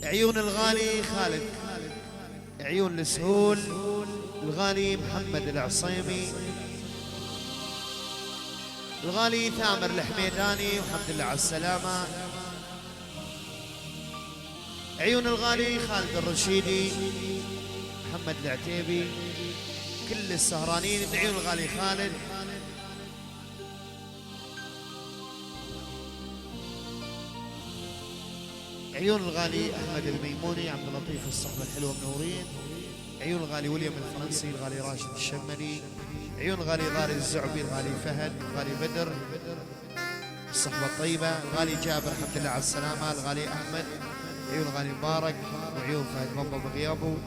عيون الغالي خالد، عيون السهول الغالي محمد العصيمي، الغالي ثامر الحميداني والحمد لله على السلامة. عيون الغالي خالد الرشيدي، محمد العتيبي، كل السهرانين عيون الغالي خالد. عيون الغالي احمد الميموني، عبد اللطيف الصحبه الحلوه منورين. عيون الغالي ويليام الفرنسي، الغالي راشد الشمري. عيون الغالي غالي الزعبي، الغالي فهد، الغالي بدر الصحبه الطيبه. الغالي جابر الحمد لله على السلامه، الغالي احمد. عيون الغالي مبارك، وعيون فهد بابا بغيابه.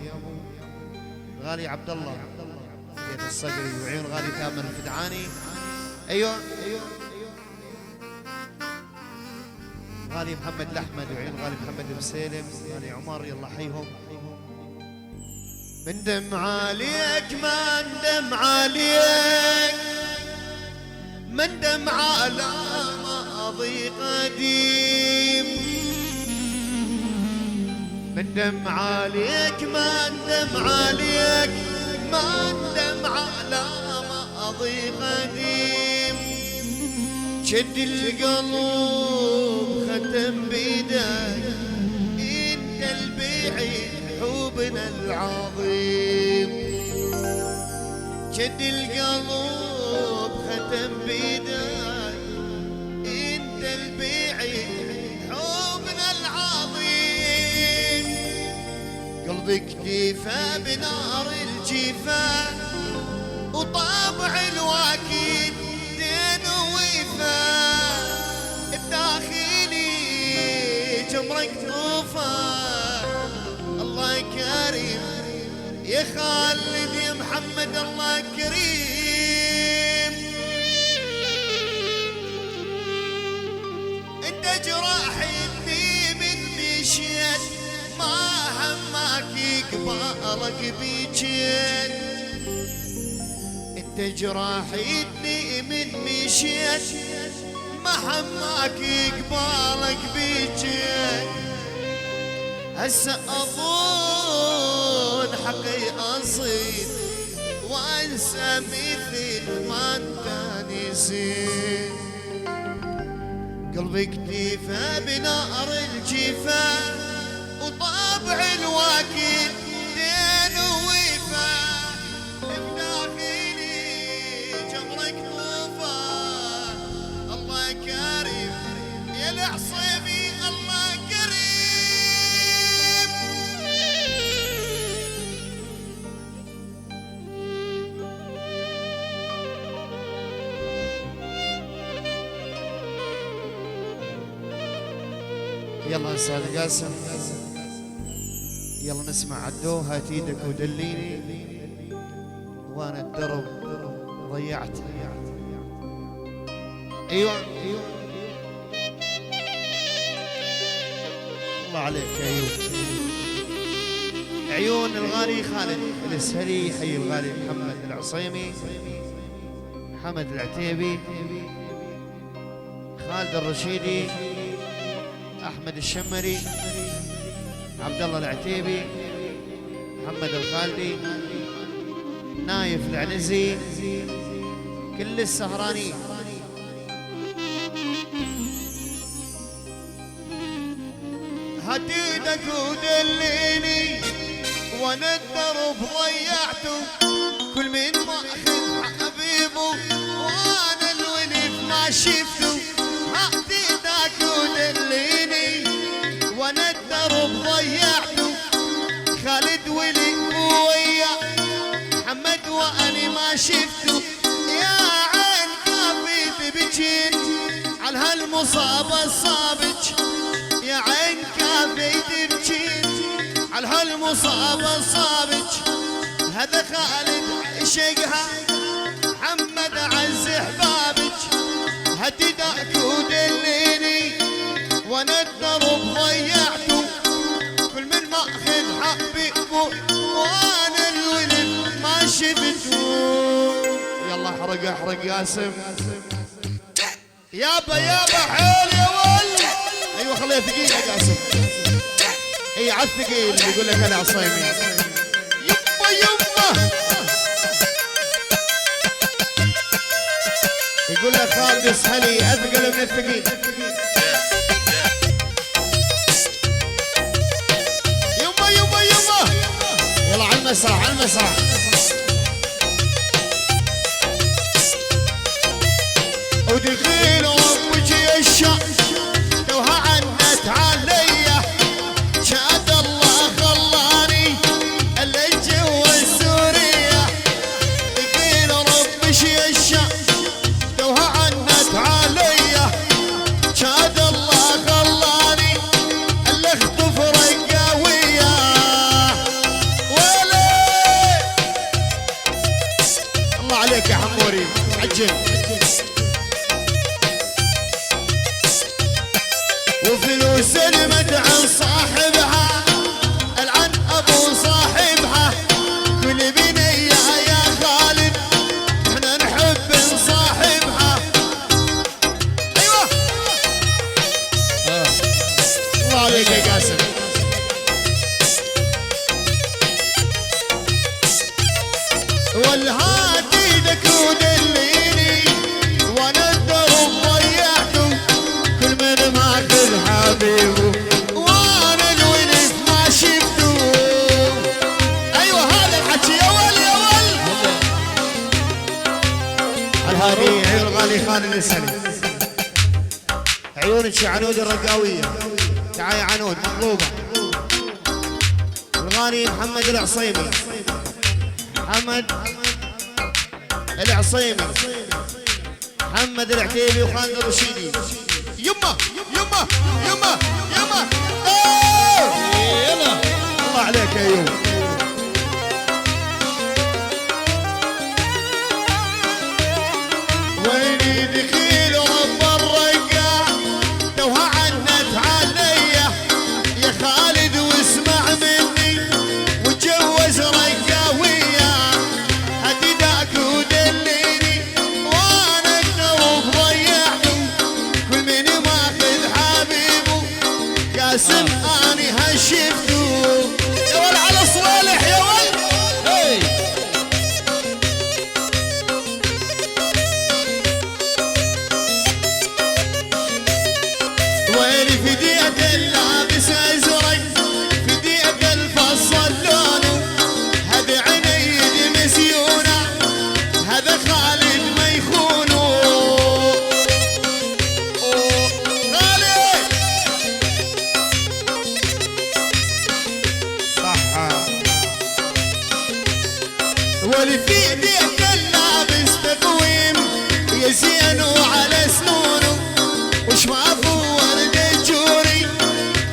الغالي عبد الله بيت الصقري، وعيون الغالي ثامر الفدعاني. ايوه غالي محمد الأحمد، وعيون غالي محمد بسالم، غالي عمر، يلا حيهم. من دم عليك ما ندم عليك، من دم على ماضي قديم، من دم عليك ما ندم عليك، ما ندم على ماضي قديم. شد القلب ختم بيدك، انت البعيد حبنا العظيم. شد القلب ختم بيدك، انت البعيد حبنا العظيم. قلبك كيفه بنار الجفان، وطابع الواكيد دين وفاء. الداخلي جمرك طوفان، الله كريم يا خالد يا محمد، الله كريم. انت جراحتني من مشيت، ما همك يقبالك بيجيت. انت جراحتني من مشيت، ما همك يقبالك بيجيت. هسه اظن حقي اصيد، وانسى مثل ما انت نسيت. قلبي اكتفى بنار الجفان، وطابع الواكيل دين وفاء. بداخلي جمرك طوفان، الله كريم يا العصيمي، الله كريم. يلا استاذ قاسم، يلا نسمع عدو. هات ايدك ودليني، وانا الدرب ضيعت. ايوه الله عليك يا ايوب. عيون الغالي خالد الاسهلي، حي الغالي محمد العصيمي، محمد العتيبي، خالد الرشيدي، احمد الشمري، عبد الله العتيبي، محمد الخالدي، نايف العنزي، كل السهرانين. هات ايدك ودليني، وانا الدرب ضيعته. كل من ماخذ حبيبه، وانا الولف ما شفته. هات ايدك ودليني، وانا الدرب ضيعته. خالد ولي ويا محمد واني ما شفته. يا عين كافي تبكين على هالمصابة الصابج، يا عين كافي تبكين على هالمصابة الصابج. هذا خالد عشقها، محمد عز احبابك. هدي داك ودليني، وانا الدرب ضيعته. كل من ماخذ حبيبه، وانا الولد ما شفته. يلا احرق احرق ياسم، يابا يابا حيل يا ولد. ايوه خليها ثقيله قاسم. اي على الثقيل يقول لك انا عصيمي. يما يما يقول لك خالد اسهلي اثقل من الثقيل. يما يما يما يلا على المسرح على المسرح. ودخيل امك الشام توها عنت عليا شاد الله خلاني اللي جوا سوريا. دخيل ربش الشام توها عنت عليا شاد الله خلاني اللي اخطف رقاوية. ولي الله عليك يا حموري عجل. وفلوس المدعم صاحبها العن ابو صاحبها. كل بنية يا خالد احنا نحب نصاحبها. ايوه الله عليك يا قاسم. والهادي ايدك ودليني وانا الدرب ضيعته. كل من ماخذ حبيبه وانا الونس ما شفته. ايوه هذا الحكي يا ول يا ول. الهادي عيون الغالي خالد السلي. عيونك يا عنود الرقاويه. تعال يا عنود مطلوبه. الغالي محمد العصيمي. محمد العصيمي محمد العتيبي وخالد الرشيدي. يما يما يما يما يلا الله عليك يا ايوب. ويني دخيل رب الرقاع توها عنت عليا يا خالد واسمع مني وتجوز رقاوية. هديداك ودليني وانا الدروب ضيعته. كل من ماخذ حبيبه قاسم اني هشفته. يا ول على صوالح يا ول. هي ويلي في دية اللابس ازرق في دية الفصل لونه. هذا عنيد مسيونه هذا خالد ما يخونه. خالد صح. ولي في دية اللابس تقويم يزين وعلى سنونه. وش ما ورد جوري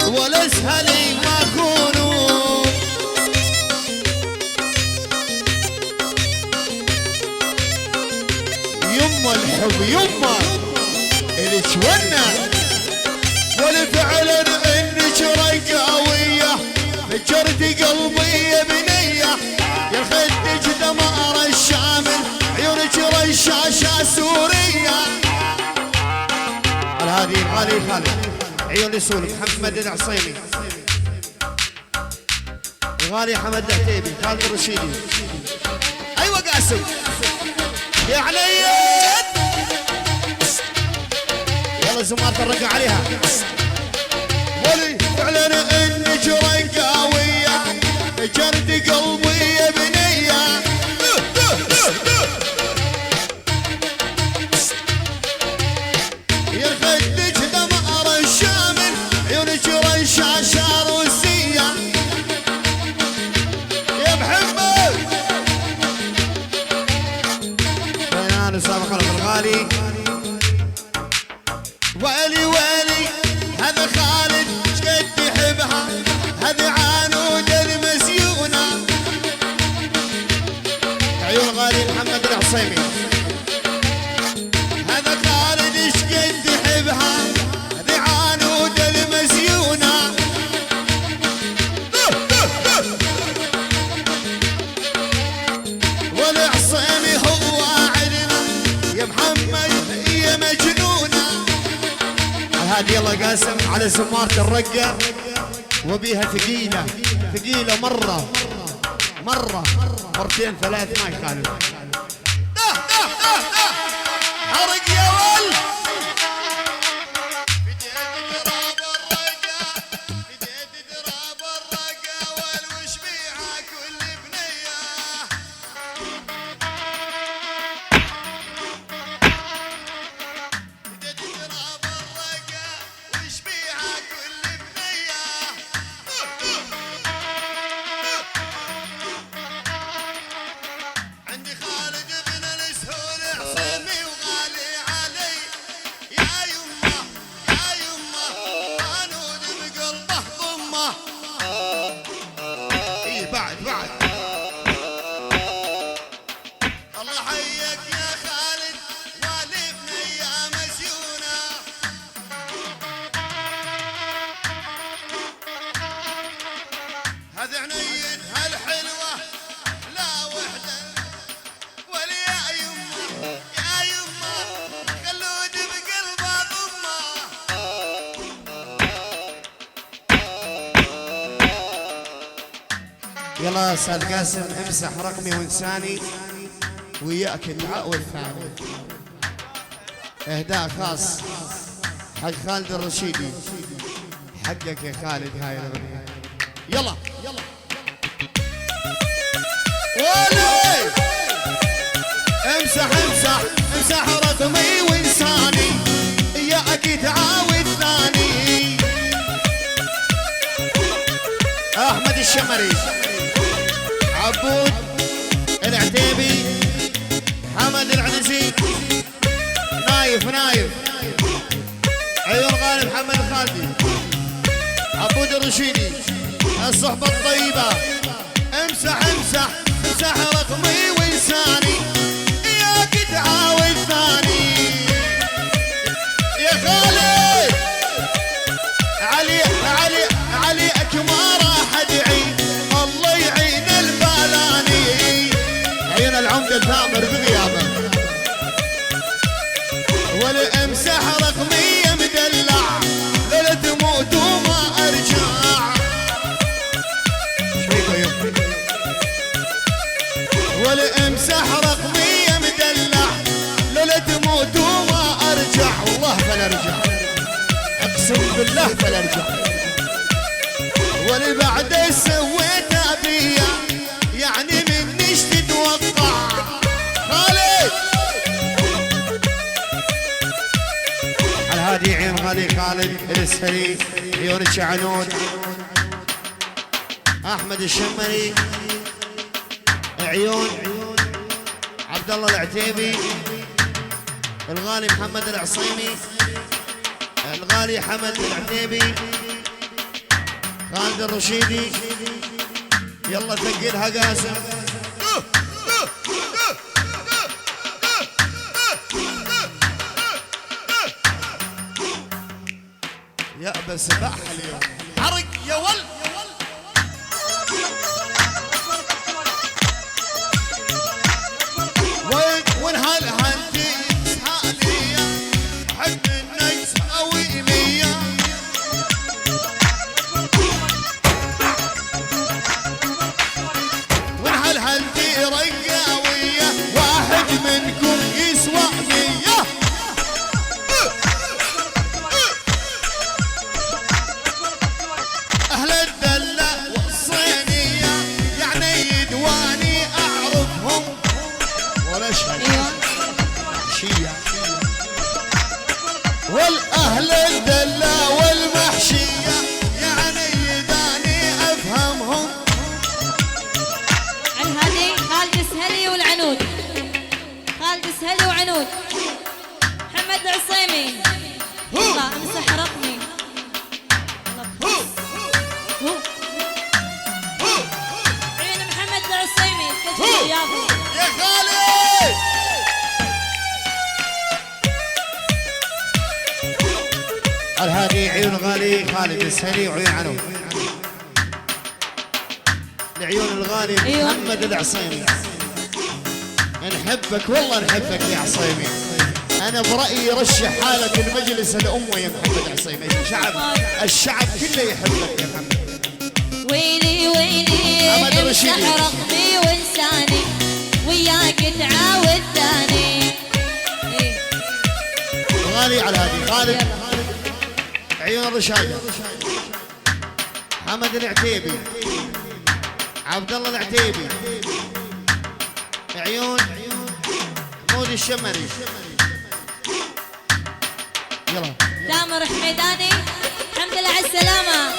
ولا اسهلي ما كونوا. يما الحب يما اللي تولنا. والفعلا انك رقاوية فجرت قلبي يا بنية. يا خدك دمار الشامل عيونك رشاشة سورية. هذه الغالي خالد عيون السوري محمد العصيمي. الغالي حمد العتيبي خالد الرشيدي. ايوه قاسم يا عليت. يلا زمارة الرقع عليها. ولي فعلا انك رقاوية جرد قلبي يا بنية. يا خدك دمار الشامل عيونك رشاشة روسية. يا محمد بيان سابق الغالي. ويلي ويلي هذا خالد شقد يحبها هذا عنود المسيونة. عيون الغالي محمد العصيمي. هذا خالد شقد يحبها هذا عنود المسيونة. والعصيمي هو عدنا يا محمد يا مجنونة. هادي يلا قاسم على زمارة الرقة وبيها ثقيلة ثقيلة مرة مرتين ثلاث ما يخالف. حرق يا ول يلا يا استاذ قاسم امسح رقمي وانساني وياك الدعاء والثاني. اهداء خاص حق خالد الرشيدي، حقك يا خالد هاي الاغنيه. يلا ولي امسح رقمي وانساني ياك الدعاء والثاني. احمد الشمري، عبود العتيبي، حمد العنزي، نايف عيون غالب، محمد الخالدي، عبود الرشيدي، الصحبة الطيبة. امسح رقمي وانساني ياك تعاود ثاني. يا خالد عليك ما راح ادعي، الله يعين البالاني. عيون العمدة ثامر بغيابه. ولا امسح رقمي يا مدلع، لا تموت وما ارجع. ولا امسح رقمي يا مدلع، لا تموت وما ارجع. والله فلارجع، اقسم بالله فلارجع. واللي بعد سويته بيا يعني مني ايش تتوقع؟ خالد الهادي، عيون غالي خالد الاسهري، عيون الشعنود، احمد الشمري، عيون عبد الله العتيبي، الغالي محمد العصيمي، الغالي حمد العتيبي، خالد الرشيدي. يلا ثقلها قاسم. يا بس سباح اليوم، حرق يا ول. وين هالهندي حاليا حق النيس قوي مية. وين هالهندي رقاوية، واحد منكم يسوى 100. اهل الدلة والصينية يعني يدواني اعرفهم ولا شيء. والاهل الدلة والمحشية يعني يداني افهمهم. عن هذه خالد السهلي والعنود، خالد السهلي وعنود، محمد العصيمي. يلا امسح رقمي. عين محمد العصيمي كل يا خالد. الهادي، عيون غالي خالد السهلي وعيون عنود، العيون الغالي محمد العصيمي. نحبك والله نحبك يا عصيمي. انا برأيي رشح حالة المجلس الأمة يا محمد عصيمي. الشعب كله يحبك يا محمد. ويلي ويلي محمد الرشيدي. امسح رقمي وانساني وياك تعاود ثاني. إيه. غالي على هذه خالد عيون الرشاية، حمد العتيبي، عبد الله العتيبي، عيون مودي الشمري. يلا تامر حميداني الحمد لله على السلامة.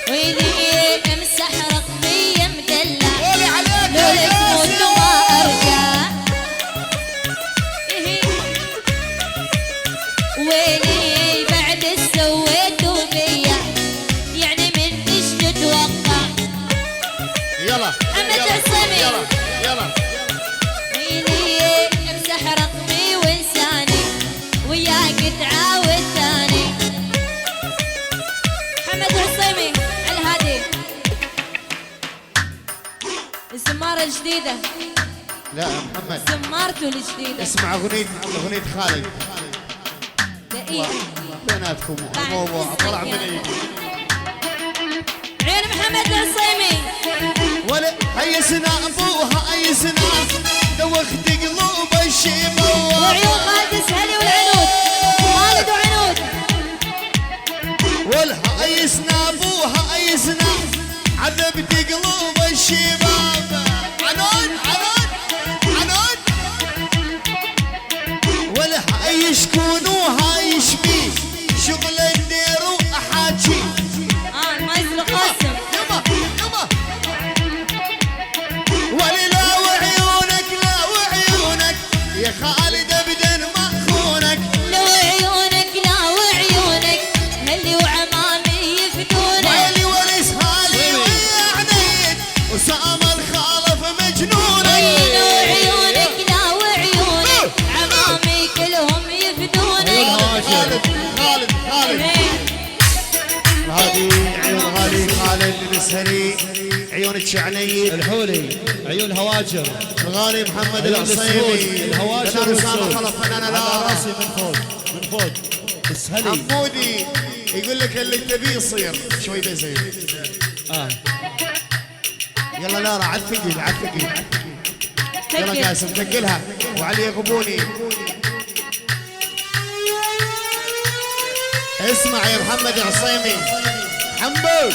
ويلي امسح رقمي يا مدلع قولي عليك لو يا لك موت ياسر. وما ارجع. إيه. ويلي بعد سويتوا فيا يعني من ايش تتوقع. يلا محمد يلا العصيمي. يلا يلا ويلي امسح رقمي وانساني وياك تعاود ثاني. محمد العصيمي على الهادي. الزمارة الجديدة لا يا محمد زمارته الجديدة اسمع اغنية خالد دقيقة. بيناتكم موضوع طلع من ايدي. عيون محمد العصيمي. ولا هيسنا ابوها هيسنا دوخت قلوب الشيبه. وعيون خالد السهلي والعنود. خالد وعنود. ولا هيسنا ابوها هيسنا عذبت قلوب الشباب. عنود عنود عنود ولا هيشكونوا هيشبي شغل الدير واحاكي. المايسترو قاسم. يما يما ولي لا وعيونك لا وعيونك يا خالد ابدا ما اخونك. لو عيونك لا وعيونك هلي وعمامي يفدونك. ويلي وليس هالي ويا عنيد وسام الخالف مجنونك. لو عيونك لا وعيونك عمامي كلهم يفدونك. خالد خالد خالد هذه عيون غالي خالد السهري، عيون الشعنيد الحولي، عيون هواجر، الغالي محمد عيون العصيمي، السهول، الهواجر فنان اسامه والسهول. خلف، فنان على لا راسي من فوق من فوق السهلي. حمودي يقول لك اللي تبيه يصير شوي بيصير. يلا لارا على الثقيل على الثقيل. يلا قاسم ثقلها وعلي غبوني. اسمع يا محمد العصيمي. حمود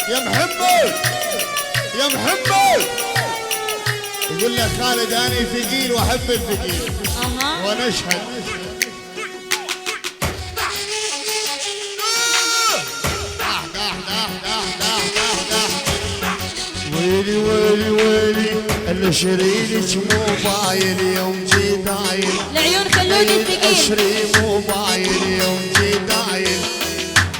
يا محمود يا محمود يقول لك خالد انا ثقيل واحب الثقيل اها ونشهد. ويلي ويلي ويلي الشريلك مو باين يوم جي داين. العيون خلوني الثقيل. اشري مو باين يوم جي داين.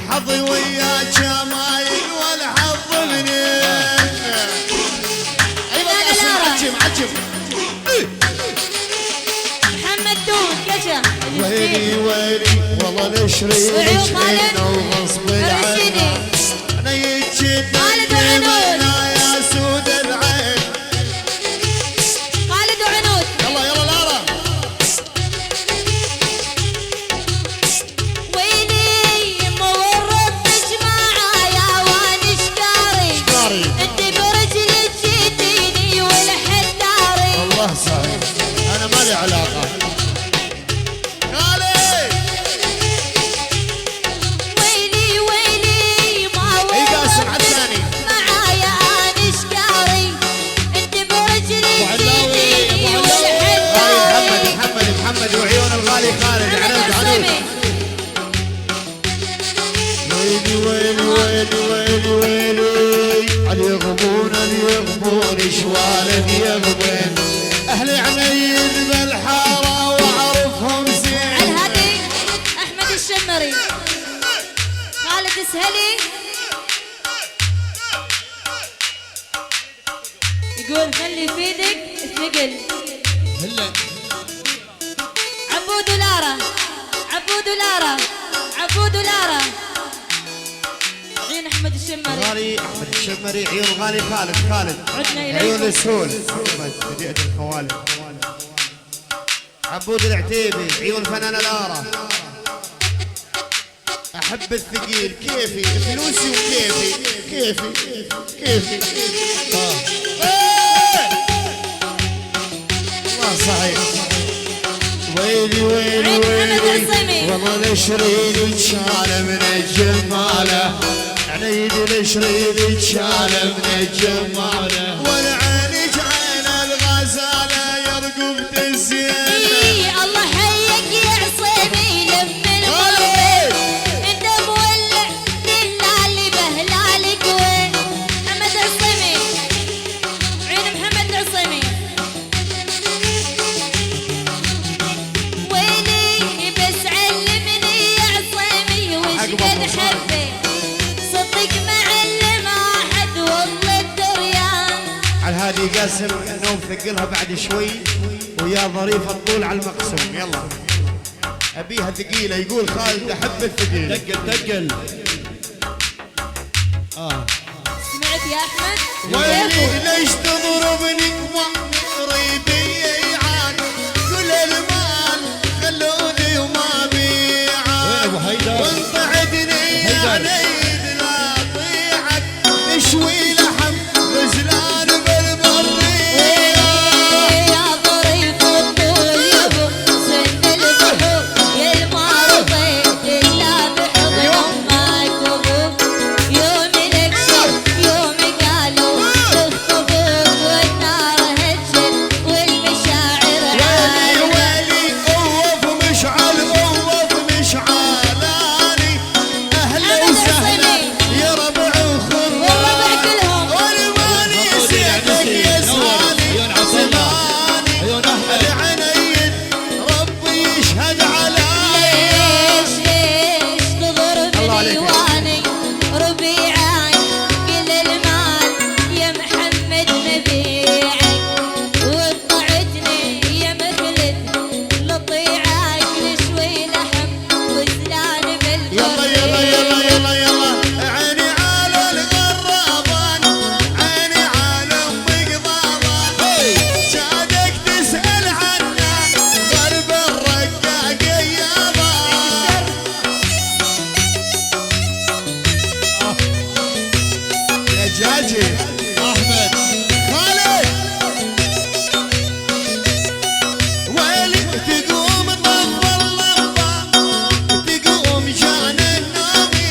حظي وياك يا مايل والحظ منين. ايوه قاسم عجم عجم. محمد دون كشا ويلي ويلي والله الشريلك وعيون خالد انه وغصب الرشيدي. عني. انا يجي خالد وعنود. يا سود العين. خالد وعنود. يلا يلا لارا. ويلي مو ردك معايا وانا شكاري. شكاري. انت برجلك جيتيني والحداري. الله صحيح انا ما لي علاقه. خالد ويلي ويلي ما اي قاسم على الثاني. معايا انا شكاري. انت برجلك وعلاوي، جيتيني أبو والحداري. محمد وعيون الغالي خالد عنود عنود. ويلي ويلي ويلي ويلي ويلي علي يغبون يغبون شوال يغبن. اهل عنيد بالحاره واعرفهم زين. على الهادي احمد الشمري. خالد السهلي يقول خلي في ايدك الثقل. هلا عبود ولارا عبود ولارا عبود ولارا. عين احمد الشمري. غالي احمد الشمري، عيون غالي خالد خالد. عدنا عيون اليكم. السهول محمد بديت الخوالد. عبود العتيبي، عيون فنان لارا. احب الثقيل كيفي فلوسي وكيفي كيفي كيفي ما صحيح ويلي ويلي ويلي والله الشريد شال من الجماله عيد الشريد شال من الجماله والعين جعل الغزاله يرقب الزينه الله حيك يا عصيمي لم القلب انت مولع دلالي بهلالك وين محمد عصيمي عين محمد عصيمي ويلي بس علمني يا عصيمي وش قد حبي صدق معلم احد والله الدريان على هذه قاسم النوم ثقلها بعد شوي ويا ظريف الطول على المقسم يلا ابيها ثقيله يقول خالد احب الثقيل تقل سمعت يا احمد ويلي ليش تضربني قريبي يعان كل المال خلوني وما بيعان ابو حيدر وانطعدني يا نيد لا طيعك نشوي لحم غزلان بالبرية يا ظريف الطول يا ابو سن البحور يا المعرضين الا بحضن امك وابوك يوم الاكشف يوم قالوا تخطبوك والنار هجت والمشاعر ويلي عالية ويلي اوف مشعل اوف مشعلاني اهلا محمد وسهلا عصيمي. يا ربع وخراني والربع كلهم. والماني سيفك يسواني عيون عبد الله زماني عيون احمد العنين ربي يشهد علي ليش الله تضربني عليك. واني ربيعك كل المال يا محمد مبيعك وطعتني يا مخلد لطيعك لشوي لحم وزلان يلا يلا يلا يلا يلا عيني على الغرابان عيني على امك ضابان شادك تسأل عنه ضرب الرقاق يابا يا جاجي احمد خالد ويلي تقوم طف اللمبة تقوم جان النومي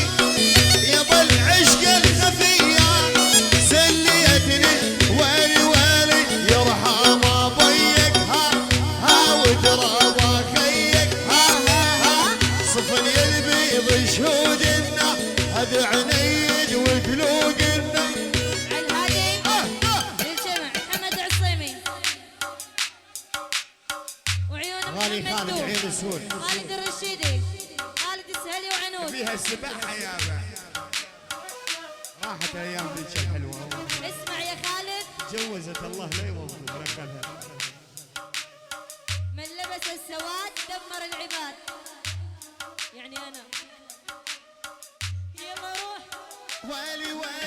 يابا العشق الخفية سليتني ويلي ويلي يرحم ابيك ها وترابا خيك ها صفن البيض شهودنا هذا عنيد وقلوقنا الهادي للجمع محمد عصيمي وعيون غالي محمد خالد دوب. عين السود خالد الرشيدي خالد السهلي وعنود فيها السباحة يابا راحت الايام ذيك الحلوه اسمع يا خالد جوزت الله لا يوظف رقلها من لبس السواد دمر العباد يعني انا يلا روح ويلي ويلي